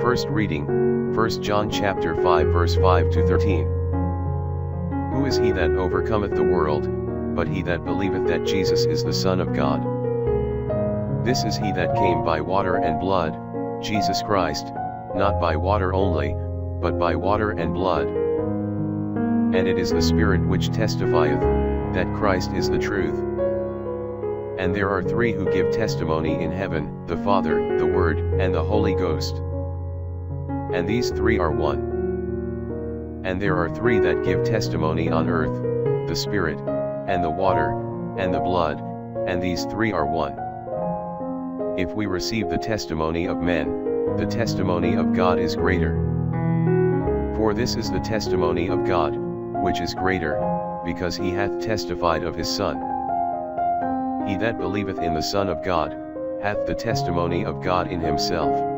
First reading, 1 John chapter 5 verse 5 to 13. Who is he that overcometh the world, but he that believeth that Jesus is the Son of God? This is he that came by water and blood, Jesus Christ, not by water only, but by water and blood. And it is the Spirit which testifieth, that Christ is the truth. And there are three who give testimony in heaven, the Father, the Word, and the Holy Ghost. And these three are one. And there are three that give testimony on earth, the Spirit, and the water, and the blood, and these three are one. If we receive the testimony of men, the testimony of God is greater. For this is the testimony of God, which is greater, because he hath testified of his Son. He that believeth in the Son of God, hath the testimony of God in himself.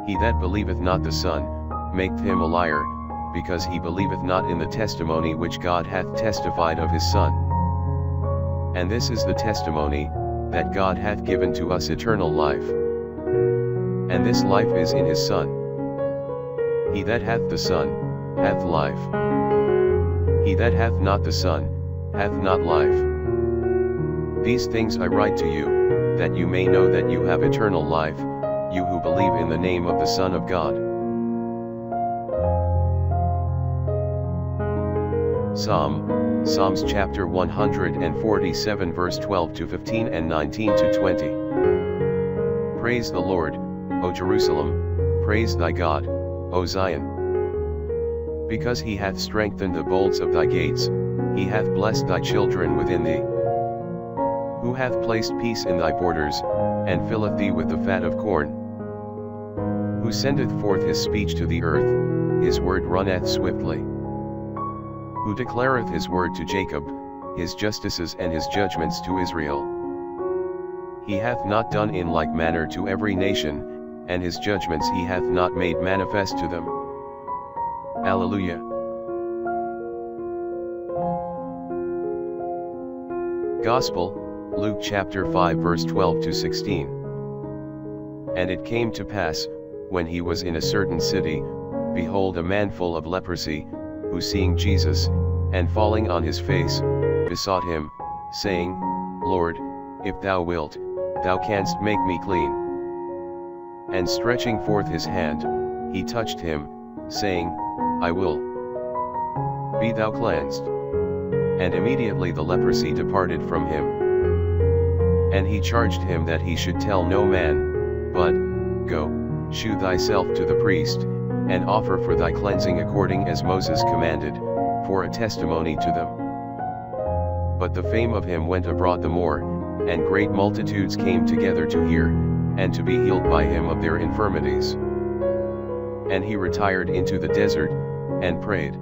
He that believeth not the Son, maketh him a liar, because he believeth not in the testimony which God hath testified of his Son. And this is the testimony, that God hath given to us eternal life. And this life is in his Son. He that hath the Son, hath life. He that hath not the Son, hath not life. These things I write to you, that you may know that you have eternal life, you who believe in the name of the Son of God. Psalms chapter 147 verse 12 to 15 and 19 to 20. Praise the Lord, O Jerusalem, praise thy God, O Zion. Because he hath strengthened the bolts of thy gates, he hath blessed thy children within thee. Who hath placed peace in thy borders, and filleth thee with the fat of corn? Who sendeth forth his speech to the earth, his word runneth swiftly. Who declareth his word to Jacob, his justices and his judgments to Israel. He hath not done in like manner to every nation, and his judgments he hath not made manifest to them. Alleluia. Gospel, Luke chapter 5 verse 12 to 16. And it came to pass, when he was in a certain city, behold a man full of leprosy, who seeing Jesus, and falling on his face, besought him, saying, Lord, if thou wilt, thou canst make me clean. And stretching forth his hand, he touched him, saying, I will. Be thou cleansed. And immediately the leprosy departed from him. And he charged him that he should tell no man, but, go, shew thyself to the priest, and offer for thy cleansing according as Moses commanded, for a testimony to them. But the fame of him went abroad the more, and great multitudes came together to hear, and to be healed by him of their infirmities. And he retired into the desert, and prayed.